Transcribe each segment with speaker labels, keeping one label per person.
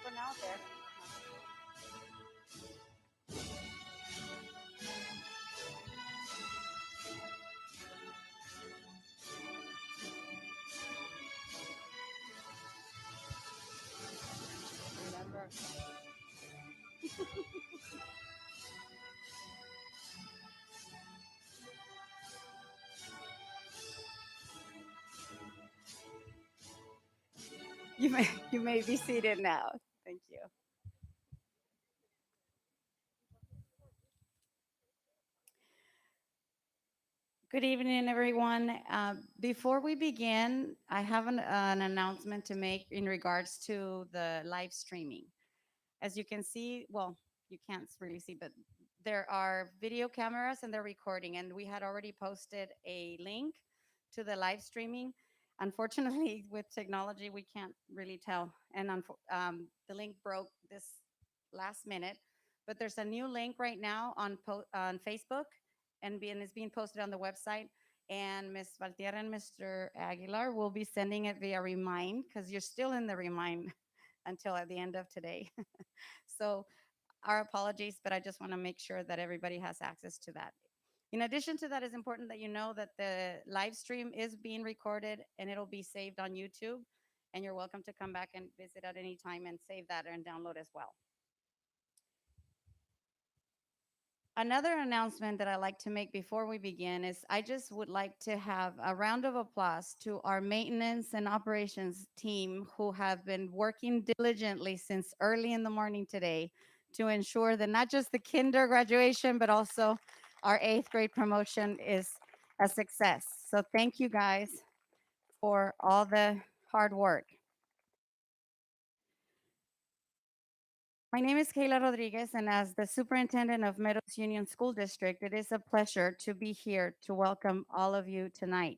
Speaker 1: For now, there. Remember. You may be seated now. Thank you. Good evening, everyone. Before we begin, I have an announcement to make in regards to the live streaming. As you can see, well, you can't really see, but there are video cameras and they're recording, and we had already posted a link to the live streaming. Unfortunately, with technology, we can't really tell, and the link broke this last minute. But there's a new link right now on Facebook, and it's being posted on the website. And Ms. Valtierra and Mr. Aguilar will be sending it via Remind because you're still in the Remind until at the end of today. So our apologies, but I just want to make sure that everybody has access to that. In addition to that, it's important that you know that the live stream is being recorded and it'll be saved on YouTube. And you're welcome to come back and visit at any time and save that and download as well. Another announcement that I like to make before we begin is I just would like to have a round of applause to our maintenance and operations team who have been working diligently since early in the morning today to ensure that not just the kinder graduation, but also our eighth grade promotion is a success. So thank you guys for all the hard work. My name is Kayla Rodriguez, and as the superintendent of Meadows Union School District, it is a pleasure to be here to welcome all of you tonight.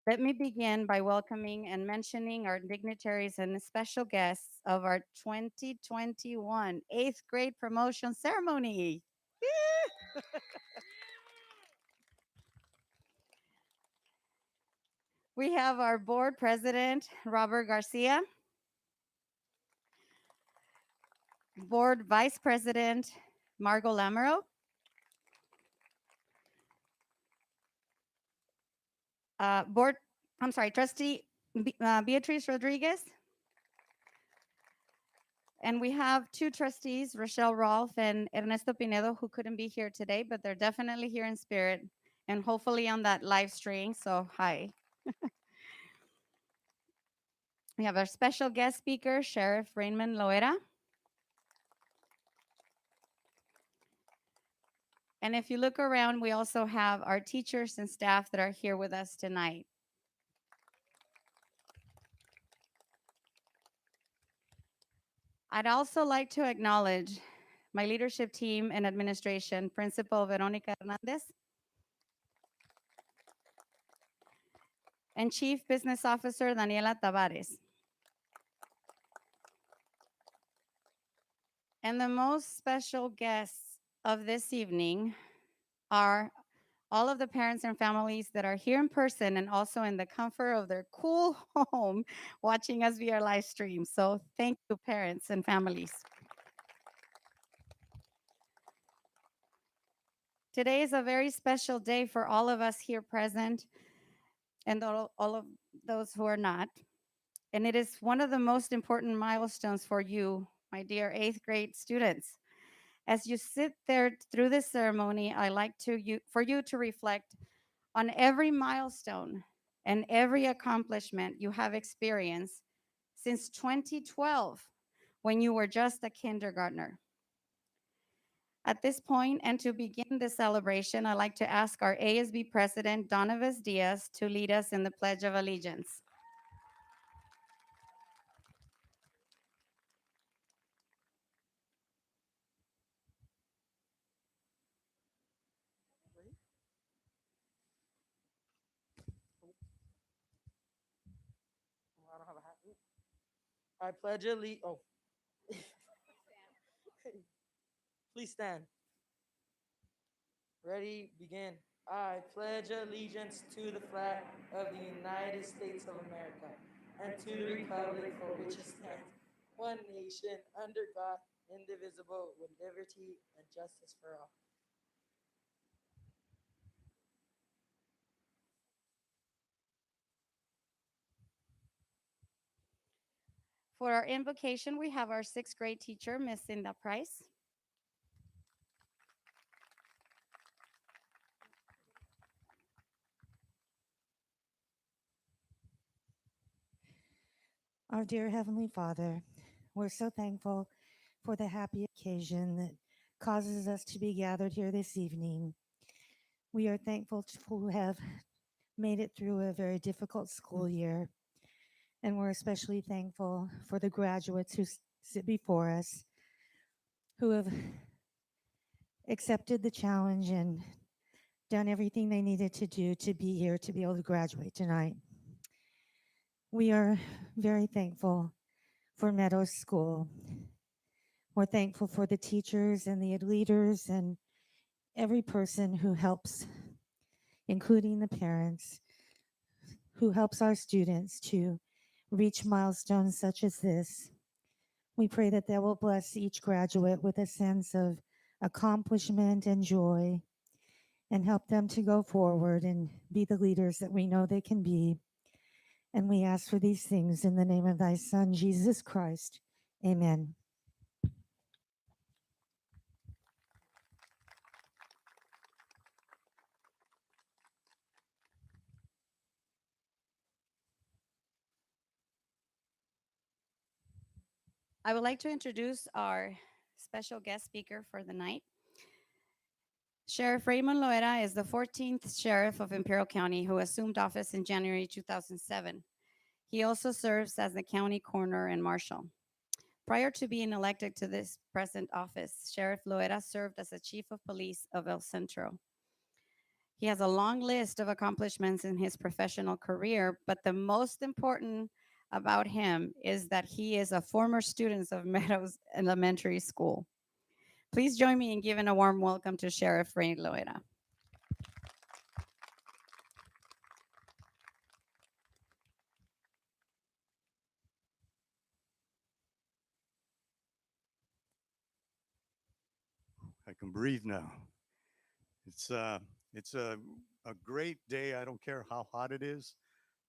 Speaker 1: Let me begin by welcoming and mentioning our dignitaries and special guests of our 2021 eighth grade promotion ceremony. We have our board president, Robert Garcia, board vice president, Margot Lamoureux, board, I'm sorry, trustee Beatriz Rodriguez, and we have two trustees, Rochelle Rolfe and Ernesto Pinedo, who couldn't be here today, but they're definitely here in spirit and hopefully on that live stream. So, hi. We have our special guest speaker, Sheriff Raymond Loera. And if you look around, we also have our teachers and staff that are here with us tonight. I'd also like to acknowledge my leadership team and administration, Principal Veronica Hernandez, and Chief Business Officer Daniela Tavares. And the most special guests of this evening are all of the parents and families that are here in person and also in the comfort of their cool home watching us via live stream. So thank you, parents and families. Today is a very special day for all of us here present and all of those who are not. And it is one of the most important milestones for you, my dear eighth grade students. As you sit there through this ceremony, I like for you to reflect on every milestone and every accomplishment you have experienced since 2012 when you were just a kindergartner. At this point, and to begin the celebration, I'd like to ask our ASB President, Donovan Diaz, to lead us in the Pledge of Allegiance.
Speaker 2: I don't have a hat. I pledge allegiance. Oh, please stand. Ready, begin. I pledge allegiance to the flag of the United States of America and to the republic for which it stands, one nation, under God, indivisible, with liberty and justice for all.
Speaker 1: For our invocation, we have our sixth grade teacher, Miss Cinda Price.
Speaker 3: Our dear Heavenly Father, we're so thankful for the happy occasion that causes us to be gathered here this evening. We are thankful to have made it through a very difficult school year, and we're especially thankful for the graduates who sit before us, who have accepted the challenge and done everything they needed to do to be here to be able to graduate tonight. We are very thankful for Meadows School. We're thankful for the teachers and the leaders and every person who helps, including the parents, who helps our students to reach milestones such as this. We pray that they will bless each graduate with a sense of accomplishment and joy, and help them to go forward and be the leaders that we know they can be. And we ask for these things in the name of thy Son, Jesus Christ. Amen.
Speaker 1: I would like to introduce our special guest speaker for the night. Sheriff Raymond Loera is the 14th sheriff of Imperial County who assumed office in January 2007. He also serves as the county coroner and marshal. Prior to being elected to this present office, Sheriff Loera served as the chief of police of El Centro. He has a long list of accomplishments in his professional career, but the most important about him is that he is a former student of Meadows Elementary School. Please join me in giving a warm welcome to Sheriff Ray Loera.
Speaker 4: I can breathe now. It's uh, it's a great day. I don't care how hot it is.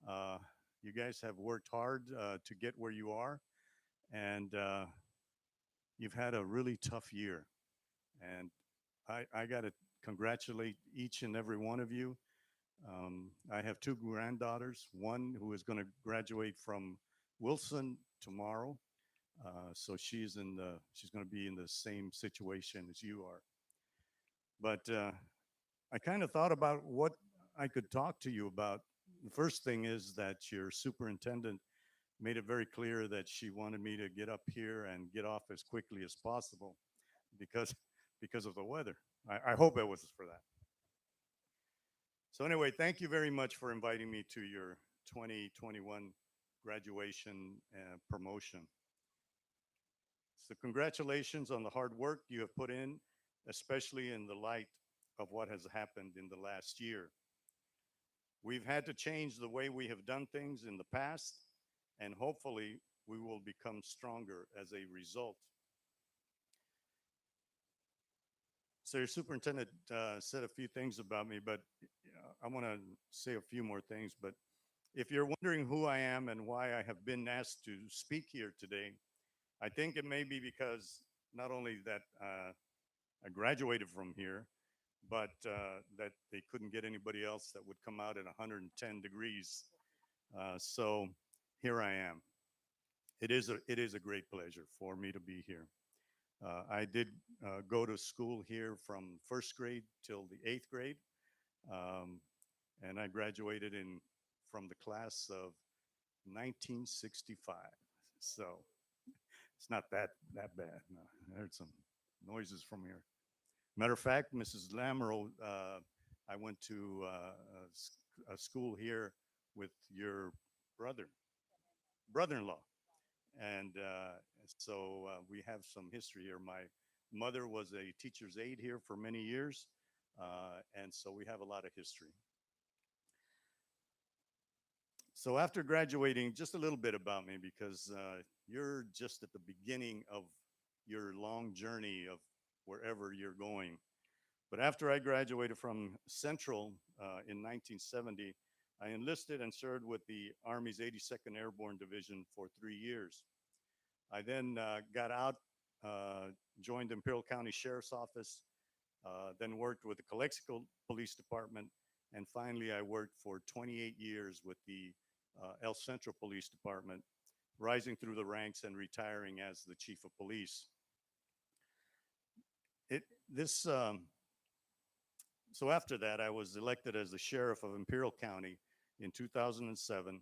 Speaker 4: Uh, you guys have worked hard to get where you are, and you've had a really tough year. And I got to congratulate each and every one of you. I have two granddaughters. One who is going to graduate from Wilson tomorrow, so she's going to be in the same situation as you are. But I kind of thought about what I could talk to you about. The first thing is that your superintendent made it very clear that she wanted me to get up here and get off as quickly as possible because because of the weather. I hope it was for that. So anyway, thank you very much for inviting me to your 2021 graduation promotion. So congratulations on the hard work you have put in, especially in the light of what has happened in the last year. We've had to change the way we have done things in the past, and hopefully we will become stronger as a result. So your superintendent said a few things about me, but I want to say a few more things. But if you're wondering who I am and why I have been asked to speak here today, I think it may be because not only that I graduated from here, but that they couldn't get anybody else that would come out at 110 degrees. So here I am. It is a great pleasure for me to be here. I did go to school here from first grade till the eighth grade, um, and I graduated in from the class of 1965. So it's not that bad. No, I heard some noises from here. Matter of fact, Mrs. Lamoureux, I went to a school here with your brother, brother-in-law, and so we have some history here. My mother was a teacher's aide here for many years, and so we have a lot of history. So after graduating, just a little bit about me because you're just at the beginning of your long journey of wherever you're going. But after I graduated from Central in 1970, I enlisted and served with the Army's 82nd Airborne Division for 3 years. I then got out, joined the Imperial County Sheriff's Office, then worked with the Calexico Police Department, and finally I worked for 28 years with the El Centro Police Department, rising through the ranks and retiring as the Chief of Police. It this So after that, I was elected as the sheriff of Imperial County in 2007,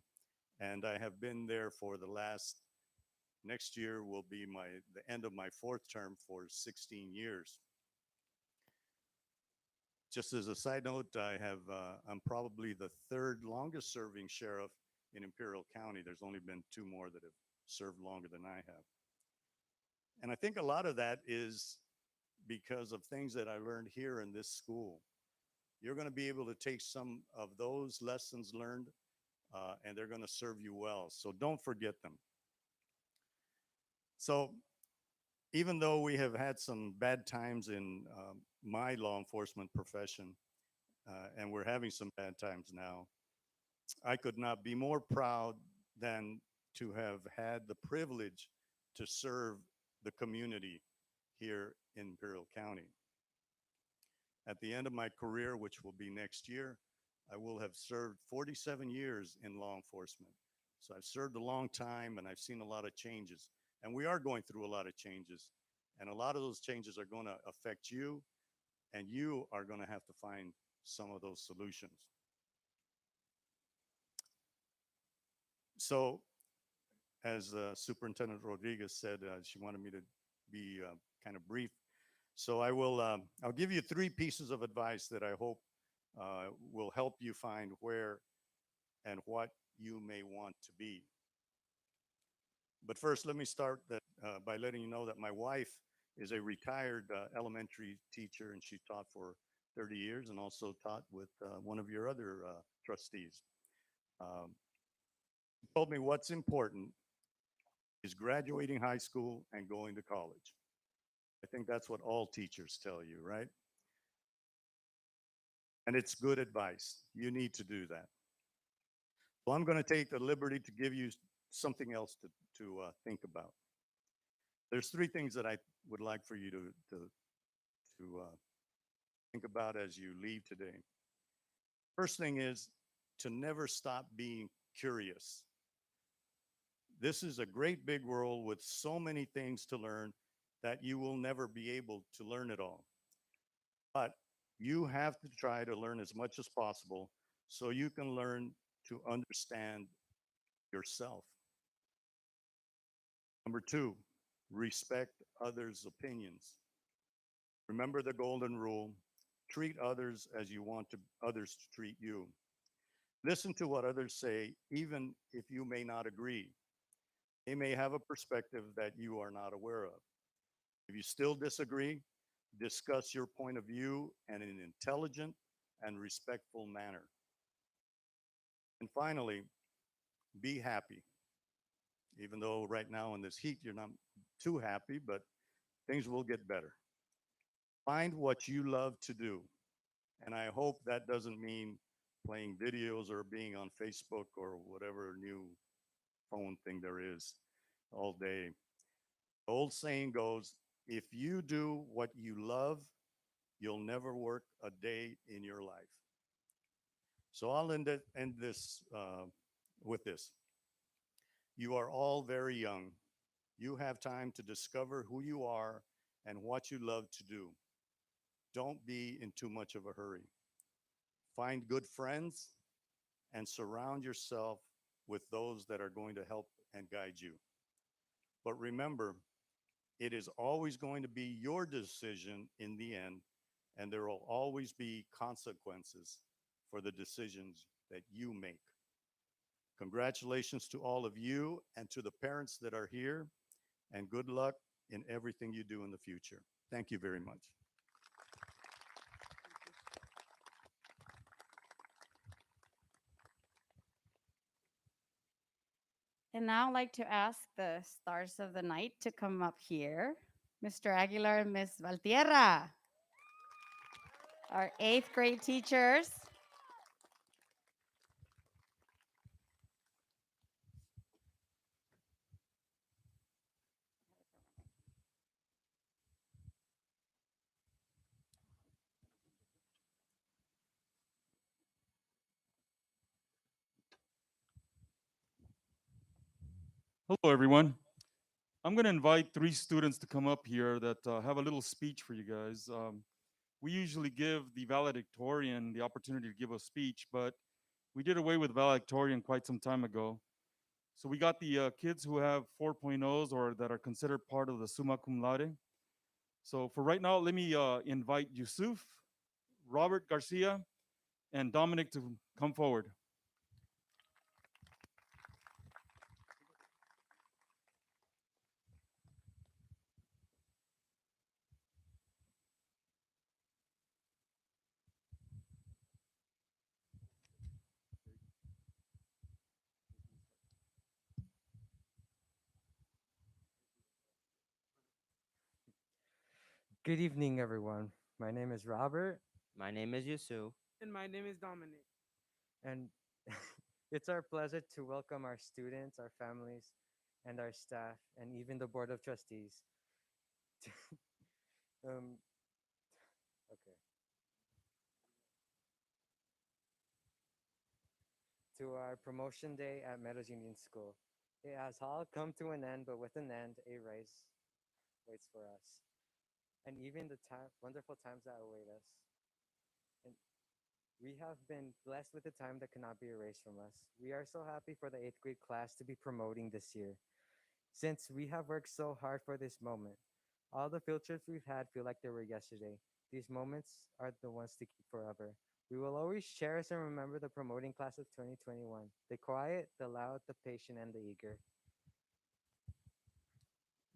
Speaker 4: and I have been there for the last. Next year will be the end of my fourth term for 16 years. Just as a side note, I'm probably the third longest serving sheriff in Imperial County. There's only been two more that have served longer than I have. And I think a lot of that is because of things that I learned here in this school. You're going to be able to take some of those lessons learned and they're going to serve you well. So don't forget them. So even though we have had some bad times in my law enforcement profession, and we're having some bad times now, I could not be more proud than to have had the privilege to serve the community here in Imperial County. At the end of my career, which will be next year, I will have served 47 years in law enforcement. So I've served a long time and I've seen a lot of changes. And we are going through a lot of changes. And a lot of those changes are going to affect you, and you are going to have to find some of those solutions. So, as Superintendent Rodriguez said, she wanted me to be kind of brief. So I will, I'll give you three pieces of advice that I hope will help you find where and what you may want to be. But first, let me start by letting you know that my wife is a retired elementary teacher, and she taught for 30 years and also taught with one of your other trustees. She told me what's important is graduating high school and going to college. I think that's what all teachers tell you, right? And it's good advice. You need to do that. So I'm going to take the liberty to give you something else to think about. There's three things that I would like for you to think about as you leave today. First thing is to never stop being curious. This is a great big world with so many things to learn that you will never be able to learn it all. But you have to try to learn as much as possible so you can learn to understand yourself. Number two, respect others' opinions. Remember the golden rule, treat others as you want others to treat you. Listen to what others say, even if you may not agree. They may have a perspective that you are not aware of. If you still disagree, discuss your point of view in an intelligent and respectful manner. And finally, be happy. Even though right now in this heat, you're not too happy, but things will get better. Find what you love to do. And I hope that doesn't mean playing videos or being on Facebook or whatever new phone thing there is all day. The old saying goes, if you do what you love, you'll never work a day in your life. So I'll end this with this. You are all very young. You have time to discover who you are and what you love to do. Don't be in too much of a hurry. Find good friends and surround yourself with those that are going to help and guide you. But remember, it is always going to be your decision in the end, and there will always be consequences for the decisions that you make. Congratulations to all of you and to the parents that are here, and good luck in everything you do in the future. Thank you very much.
Speaker 1: And now I'd like to ask the stars of the night to come up here. Mr. Aguilar and Ms. Valtierra, our 8th grade teachers.
Speaker 5: Hello, everyone. I'm going to invite three students to come up here that have a little speech for you guys. We usually give the valedictorian the opportunity to give a speech, but we did away with valedictorian quite some time ago. So we got the kids who have 4.0s or that are considered part of the summa cum laude. So for right now, let me invite Yusuf, Robert Garcia, and Dominic to come forward.
Speaker 6: Good evening, everyone. My name is Robert.
Speaker 7: My name is Yusuf.
Speaker 2: And my name is Dominic.
Speaker 6: And it's our pleasure to welcome our students, our families, and our staff, and even the Board of Trustees. um, okay. To our promotion day at Meadows Union School. It has all come to an end, but with an end, a rise waits for us. And even the wonderful times that await us. And we have been blessed with a time that cannot be erased from us. We are so happy for the eighth grade class to be promoting this year, since we have worked so hard for this moment. All the field trips we've had feel like they were yesterday. These moments are the ones to keep forever. We will always cherish and remember the promoting class of 2021, the quiet, the loud, the patient, and the eager.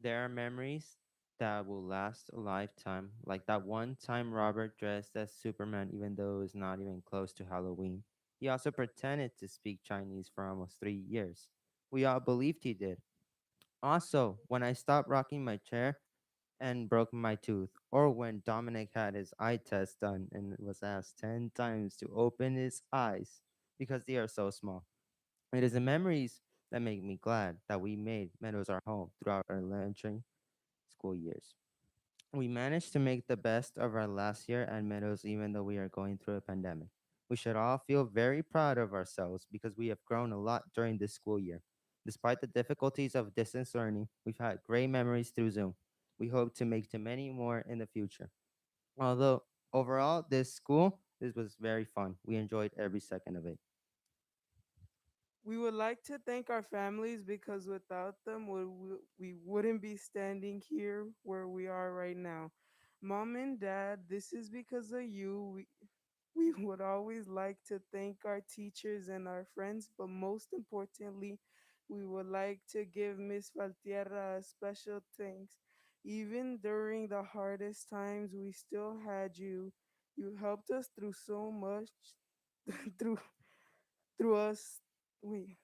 Speaker 7: There are memories that will last a lifetime, like that one time Robert dressed as Superman even though it was not even close to Halloween. He also pretended to speak Chinese for almost 3 years. We all believed he did. Also, when I stopped rocking my chair and broke my tooth, or when Dominic had his eye test done and was asked 10 times to open his eyes because they are so small. It is the memories that make me glad that we made Meadows our home throughout our entering school years. We managed to make the best of our last year at Meadows even though we are going through a pandemic. We should all feel very proud of ourselves because we have grown a lot during this school year. Despite the difficulties of distance learning, we've had great memories through Zoom. We hope to make too many more in the future. Although overall, this was very fun. We enjoyed every second of it.
Speaker 2: We would like to thank our families because without them, we wouldn't be standing here where we are right now. Mom and Dad, this is because of you. We would always like to thank our teachers and our friends, but most importantly, we would like to give Miss Valtierra a special thanks. Even during the hardest times, we still had you. You helped us through so much, through through us. We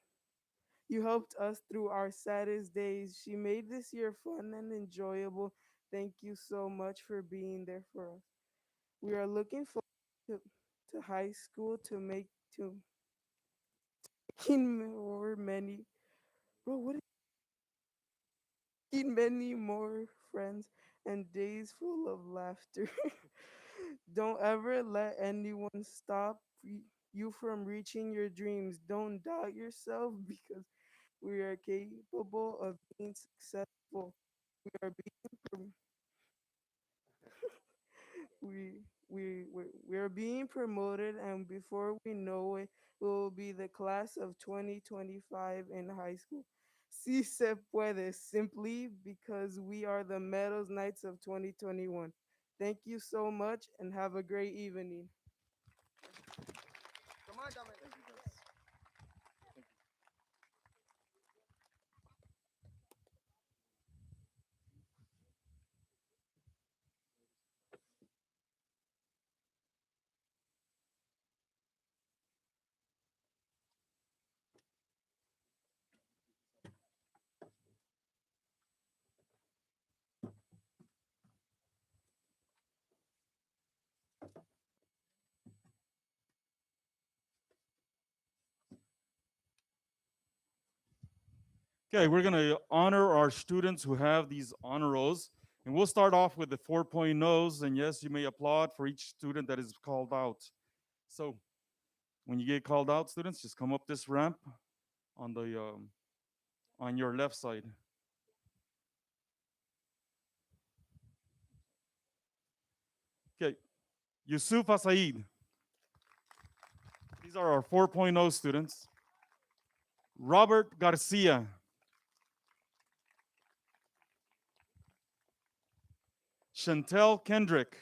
Speaker 2: You helped us through our saddest days. She made this year fun and enjoyable. Thank you so much for being there for us. We are looking forward to high school to making more many bro what is making many more friends and days full of laughter. Don't ever let anyone stop you from reaching your dreams. Don't doubt yourself because we are capable of being successful. We are being we are being promoted, and before we know it, we will be the class of 2025 in high school. Si se puede, simply because we are the Meadows Knights of 2021. Thank you so much and have a great evening.
Speaker 5: Okay, we're going to honor our students who have these honor rolls. And we'll start off with the 4.0s. And yes, you may applaud for each student that is called out. So when you get called out, students, just come up this ramp on the on your left side. Okay, Yusuf Asaid. These are our 4.0 students. Robert Garcia. Chantel Kendrick.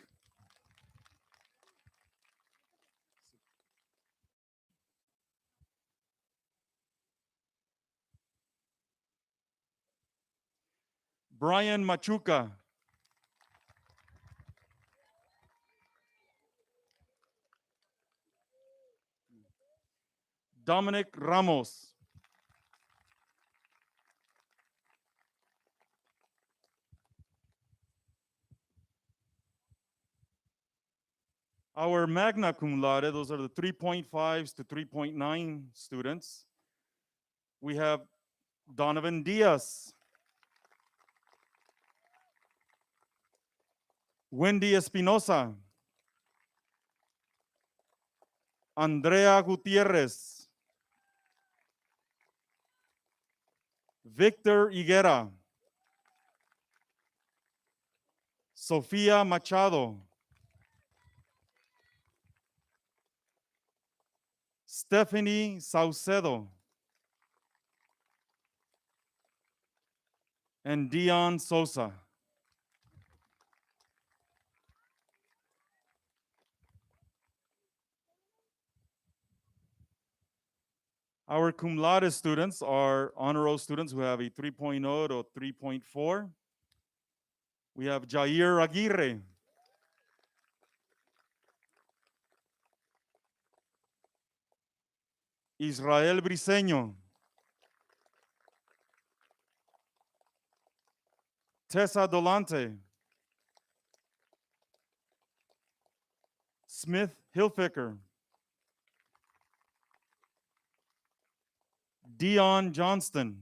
Speaker 5: Brian Machuca. Dominic Ramos. Our magna cum laude, those are the 3.5s to 3.9 students. We have Donovan Diaz, Wendy Espinosa, Andrea Gutierrez, Victor Higuera, Sofía Machado, Stephanie Saucedo, and Dion Sosa. Our cum laude students are honor roll students who have a 3.0 to 3.4. We have Jair Aguirre, Israel Briseño, Tessa Dolante, Smith Hilfiker, Dion Johnston,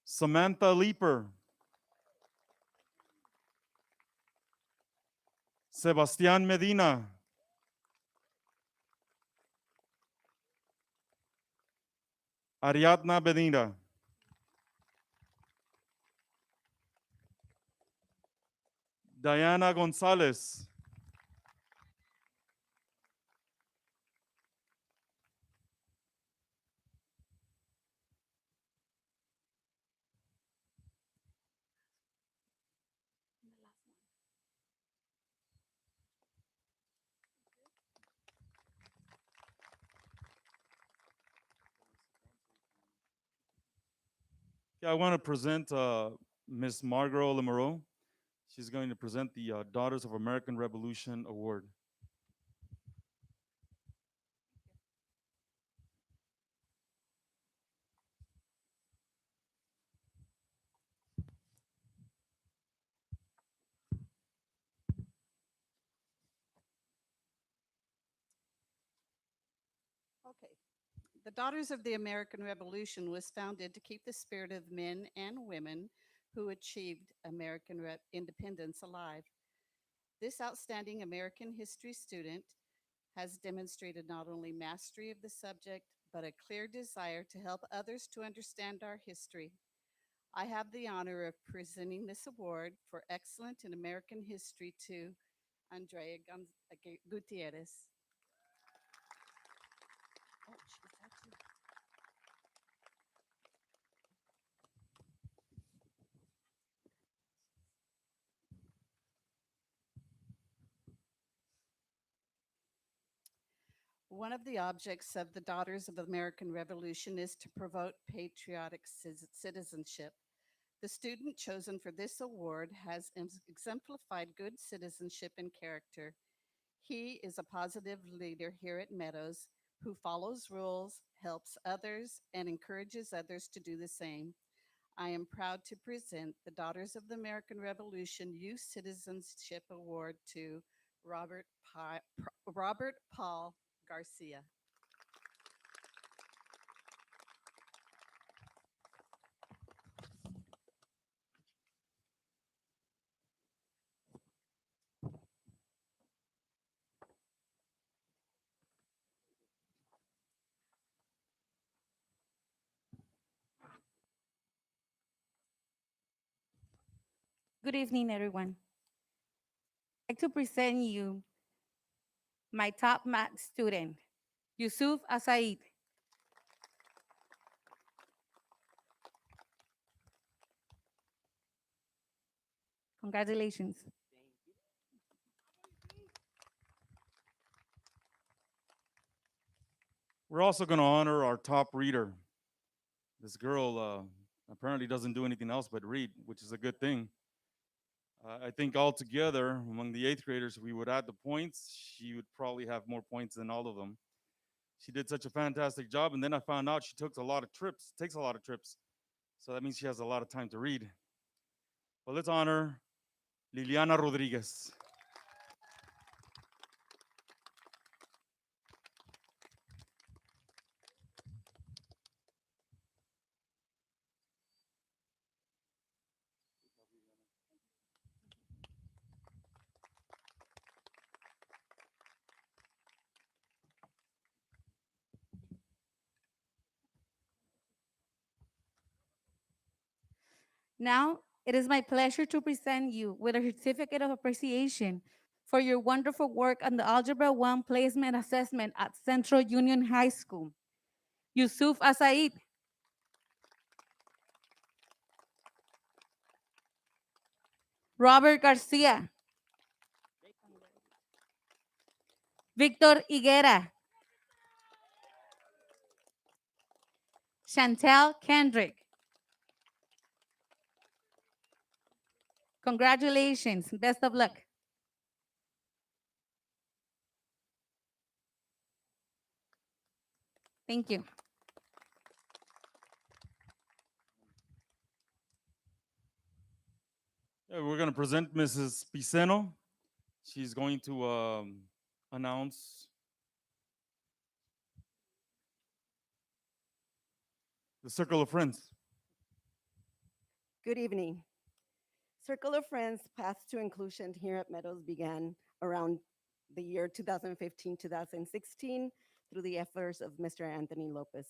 Speaker 5: Samantha Leeper, Sebastián Medina, Ariadna Medina, Diana Gonzalez, I want to present Miss Margot Lemoreau. She's going to present the Daughters of American Revolution Award.
Speaker 8: Okay. The Daughters of the American Revolution was founded to keep the spirit of men and women who achieved American independence alive. This outstanding American history student has demonstrated not only mastery of the subject, but a clear desire to help others to understand our history. I have the honor of presenting this award for excellence in American history to Andrea Gutierrez. Oh, she's actually. One of the objects of the Daughters of the American Revolution is to promote patriotic citizenship. The student chosen for this award has exemplified good citizenship and character. He is a positive leader here at Meadows who follows rules, helps others, and encourages others to do the same. I am proud to present the Daughters of the American Revolution Youth Citizenship Award to Robert Paul Garcia.
Speaker 9: Good evening, everyone. I'd like to present you my top math student, Yusuf Asaid. Congratulations.
Speaker 5: We're also going to honor our top reader. This girl apparently doesn't do anything else but read, which is a good thing. I think altogether, among the eighth graders, if we would add the points, she would probably have more points than all of them. She did such a fantastic job, and then I found out she takes a lot of trips. So that means she has a lot of time to read. Well, let's honor Liliana Rodriguez.
Speaker 9: Now, it is my pleasure to present you with a certificate of appreciation for your wonderful work on the Algebra 1 placement assessment at Central Union High School. Yusuf Asaid, Robert Garcia, Victor Higuera, Chantel Kendrick. Congratulations. Best of luck. Thank you.
Speaker 5: Yeah, we're going to present Mrs. Piceno. She's going to announce the Circle of Friends.
Speaker 10: Good evening. Circle of Friends Path to Inclusion here at Meadows began around the year 2015-2016 through the efforts of Mr. Anthony Lopez.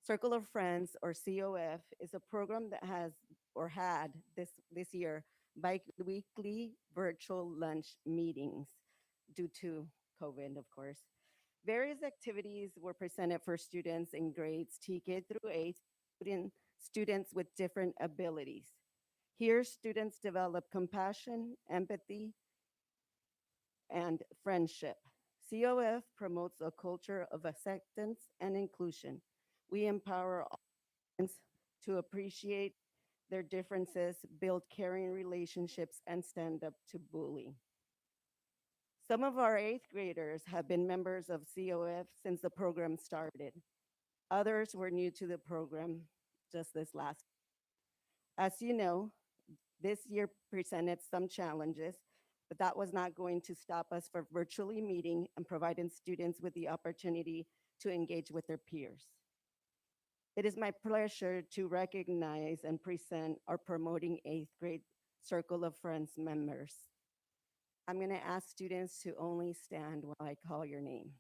Speaker 10: Circle of Friends, or COF, is a program that has or had this year bi-weekly virtual lunch meetings due to COVID, of course. Various activities were presented for students in grades TK through 8, students with different abilities. Here, students develop compassion, empathy, and friendship. COF promotes a culture of acceptance and inclusion. We empower all students to appreciate their differences, build caring relationships, and stand up to bullying. Some of our 8th graders have been members of COF since the program started. Others were new to the program just this last. As you know, this year presented some challenges, but that was not going to stop us from virtually meeting and providing students with the opportunity to engage with their peers. It is my pleasure to recognize and present our promoting 8th grade Circle of Friends members. I'm going to ask students to only stand while I call your name.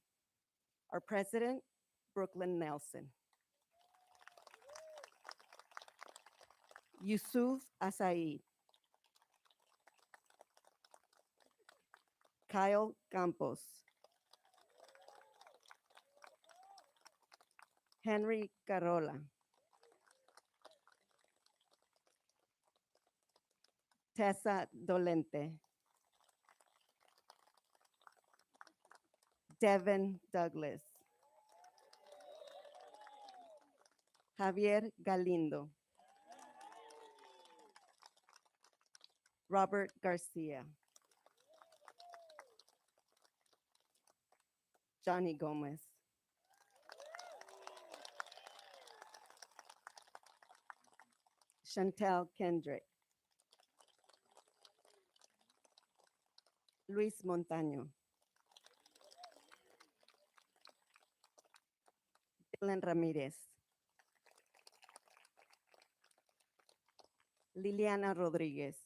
Speaker 10: Our president, Brooklyn Nelson. Yusuf Asaid. Kyle Campos. Henry Carola. Tessa Dolente. Devin Douglas. Javier Galindo. Robert Garcia. Johnny Gomez. Chantel Kendrick. Luis Montaño. Dylan Ramirez. Liliana Rodriguez.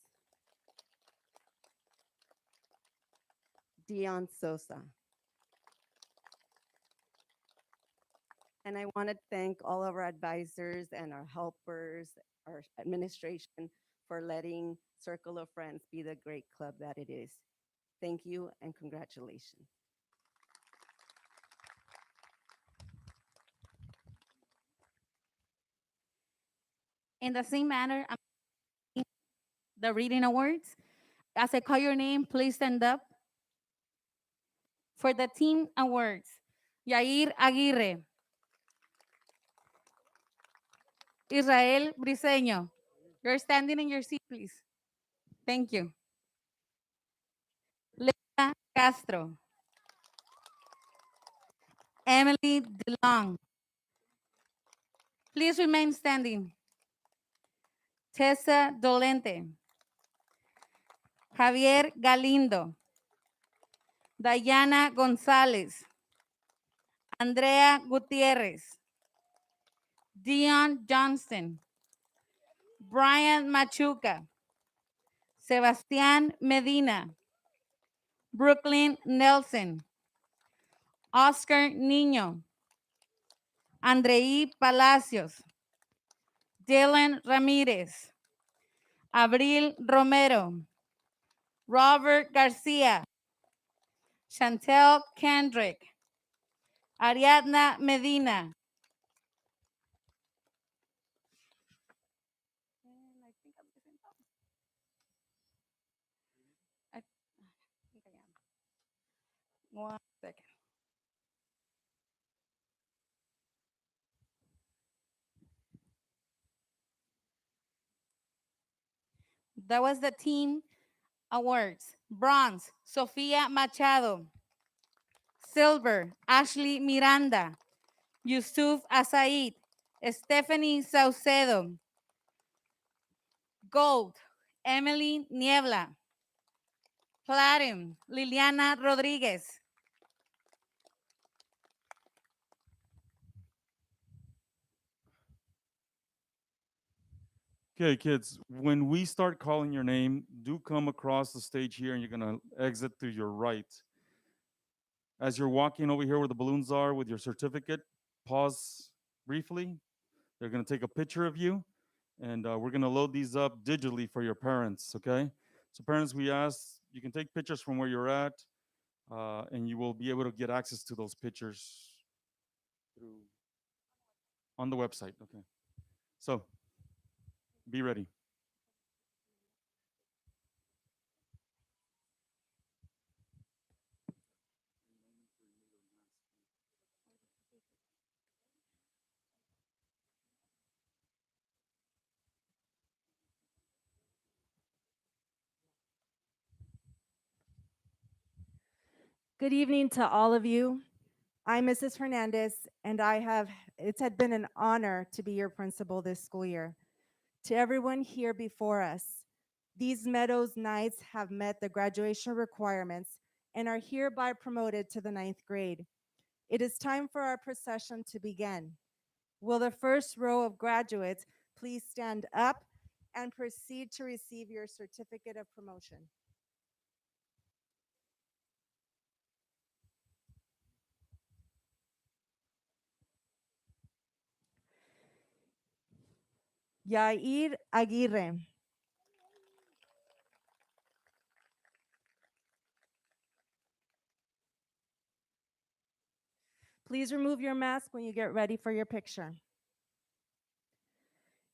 Speaker 10: Dion Sosa. And I want to thank all of our advisors and our helpers, our administration, for letting Circle of Friends be the great club that it is. Thank you and congratulations.
Speaker 9: In the same manner, the reading awards. As I call your name, please stand up. For the team awards, Yair Aguirre, Israel Briseño. You're standing in your seat, please. Thank you. Leila Castro, Emily DeLong. Please remain standing. Tessa Dolente, Javier Galindo, Dayana González, Andrea Gutierrez, Dion Johnston, Brian Machuca, Sebastián Medina, Brooklyn Nelson, Oscar Niño, Andrei Palacios, Dylan Ramírez, Abril Romero, Robert Garcia, Chantel Kendrick, Ariadna Medina. I think I am. 1 second. That was the team awards. Bronze, Sofía Machado. Silver, Ashley Miranda. Yusuf Asaid. Stephanie Saucedo. Gold, Emily Niebla. Platinum, Liliana Rodriguez.
Speaker 5: Okay, kids, when we start calling your name, do come across the stage here and you're going to exit to your right. As you're walking over here where the balloons are with your certificate, pause briefly. They're going to take a picture of you and we're going to load these up digitally for your parents, okay? So, parents, we ask you can take pictures from where you're at and you will be able to get access to those pictures through on the website, okay? So, be ready.
Speaker 11: Good evening to all of you. I'm Mrs. Hernandez, and it had been an honor to be your principal this school year. To everyone here before us, these Meadows Knights have met the graduation requirements and are hereby promoted to the 9th grade. It is time for our procession to begin. Will the first row of graduates please stand up and proceed to receive your certificate of promotion? Yair Aguirre. Please remove your mask when you get ready for your picture.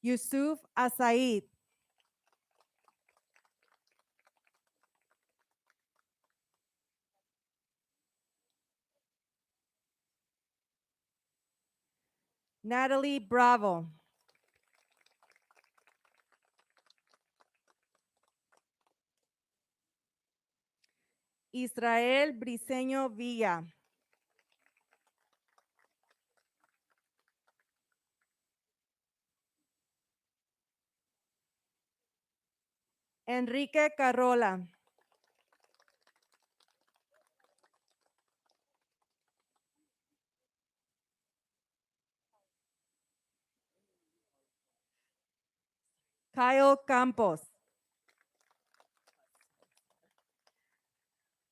Speaker 11: Yusuf Asaid. Natalie Bravo. Israel Briceño Villa. Enrique Carola. Kyle Campos.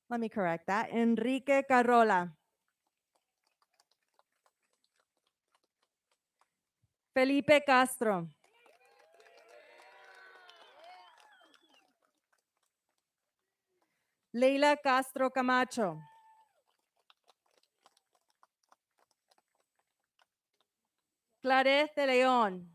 Speaker 11: Let me correct that. Enrique Carola. Felipe Castro. Leila Castro Camacho. Clareth de León.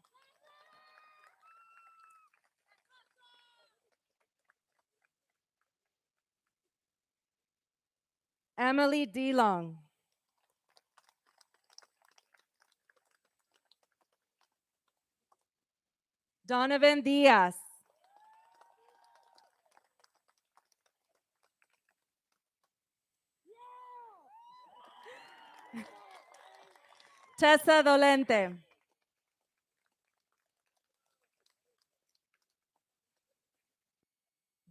Speaker 11: Emily DeLong. Donovan Diaz. Tessa Dolente.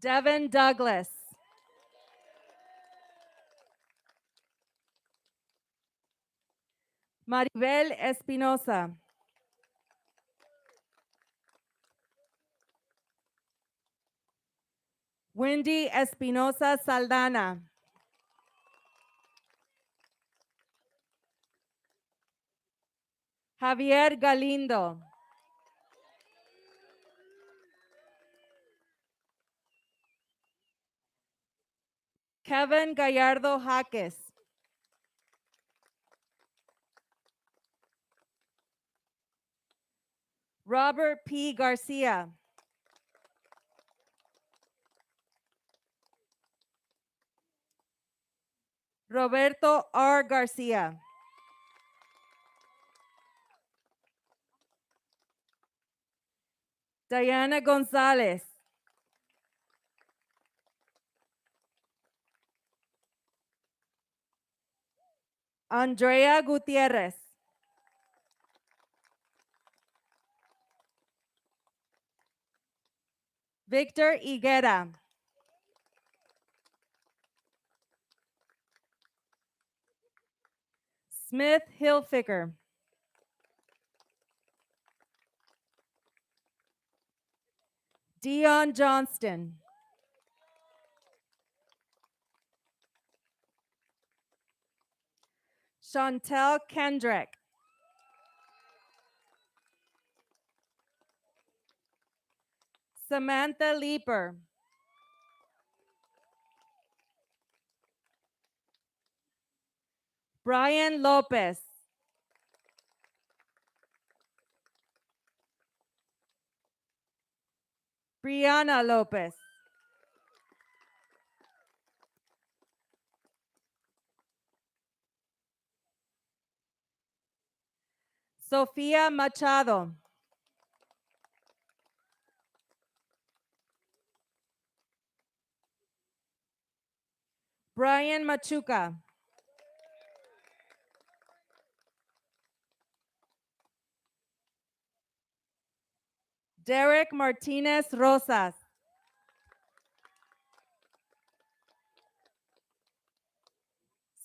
Speaker 11: Devin Douglas. Maribel Espinosa. Wendy Espinosa Saldana. Javier Galindo. Kevin Gallardo Jaques. Robert P. Garcia. Roberto R. Garcia. Diana Gonzalez. Andrea Gutierrez. Victor Higuera. Smith Hilfiger. Dion Johnston. Chantel Kendrick. Samantha Leeper. Brian Lopez. Brianna Lopez. Sofía Machado. Brian Machuca. Derek Martinez Rosas.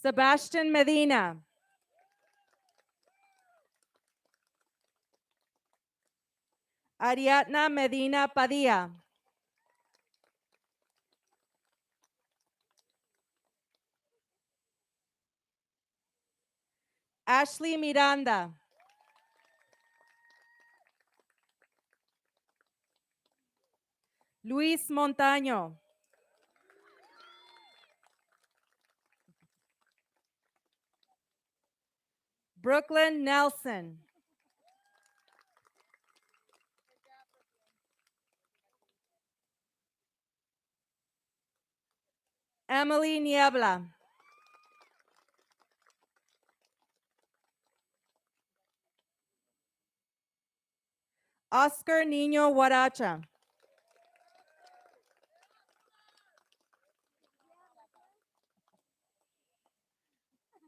Speaker 11: Sebastian Medina. Ariadna Medina Padilla. Ashley Miranda. Luis Montaño. Brooklyn Nelson. Emily Niebla. Oscar Niño Huaracha.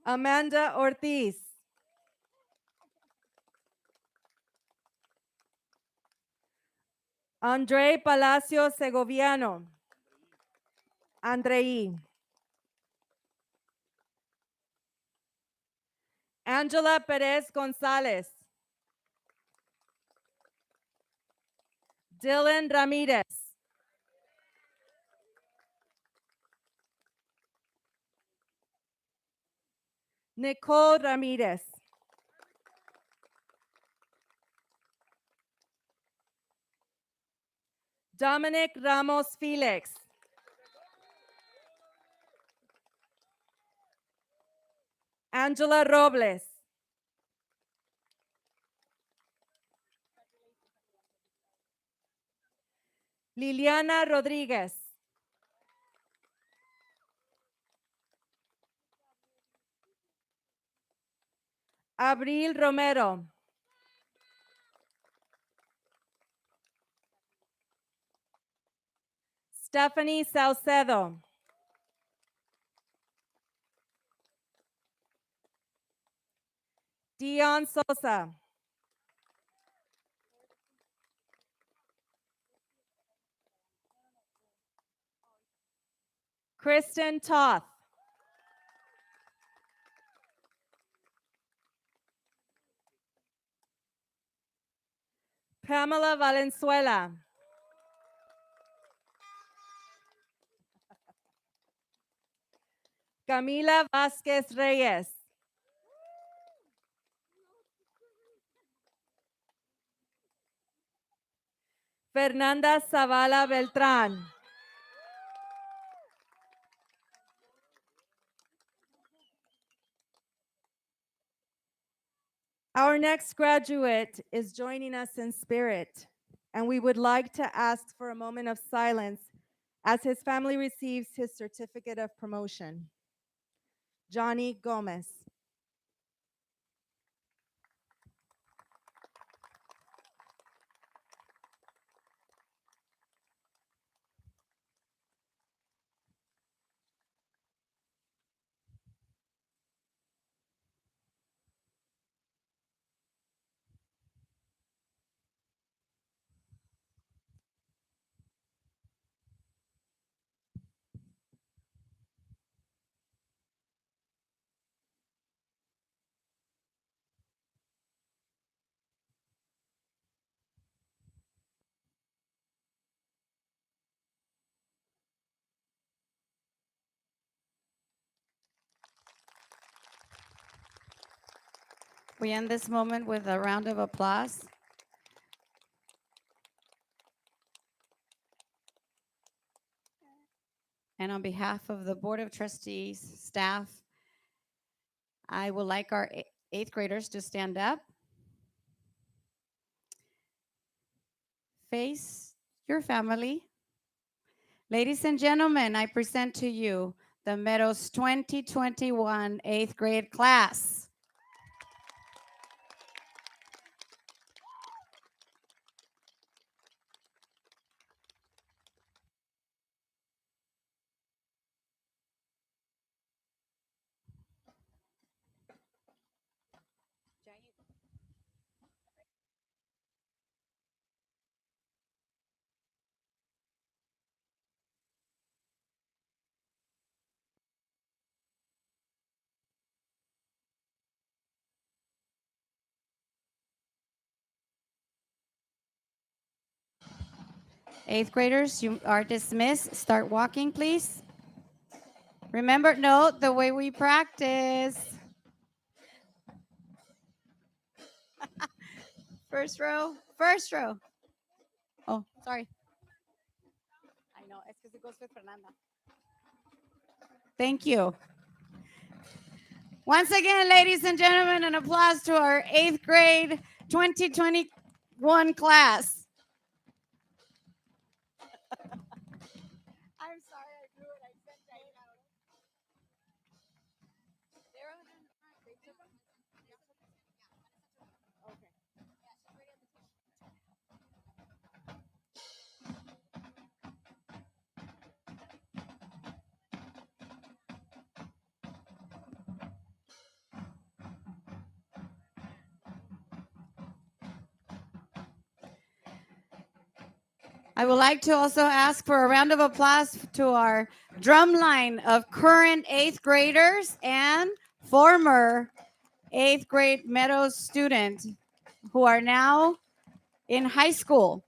Speaker 11: Amanda Ortiz. Andre Palacio Segoviano. Andrei. Angela Perez Gonzalez. Dylan Ramirez. Nicole Ramirez. Dominic Ramos Felix. Angela Robles. Liliana Rodríguez. Abril Romero. Stephanie Saucedo. Dion Sosa. Kristen Toth. Pamela Valenzuela. Camila Vázquez Reyes. Fernanda Zavala Beltrán. Our next graduate is joining us in spirit, and we would like to ask for a moment of silence as his family receives his certificate of promotion. Johnny Gomez.
Speaker 1: We end this moment with a round of applause. And on behalf of the Board of Trustees, staff, I would like our eighth graders to stand up. Face your family. Ladies and gentlemen, I present to you the Meadows 2021 eighth grade class. Eighth graders, you are dismissed. Start walking, please. Remember, note the way we practice. First row, first row. Oh, sorry. I know, it's because it goes with Fernanda. Thank you. Once again, ladies and gentlemen, an applause to our eighth grade 2021 class. I'm sorry, I blew it. I said that. They're on the front. They took them? Okay. I would like to also ask for a round of applause to our drum line of current eighth graders and former eighth grade Meadows students who are now in high school.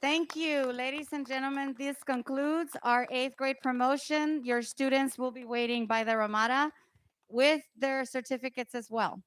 Speaker 1: Thank you, ladies and gentlemen. This concludes our 8th grade promotion. Your students will be waiting by the Ramada with their certificates as well.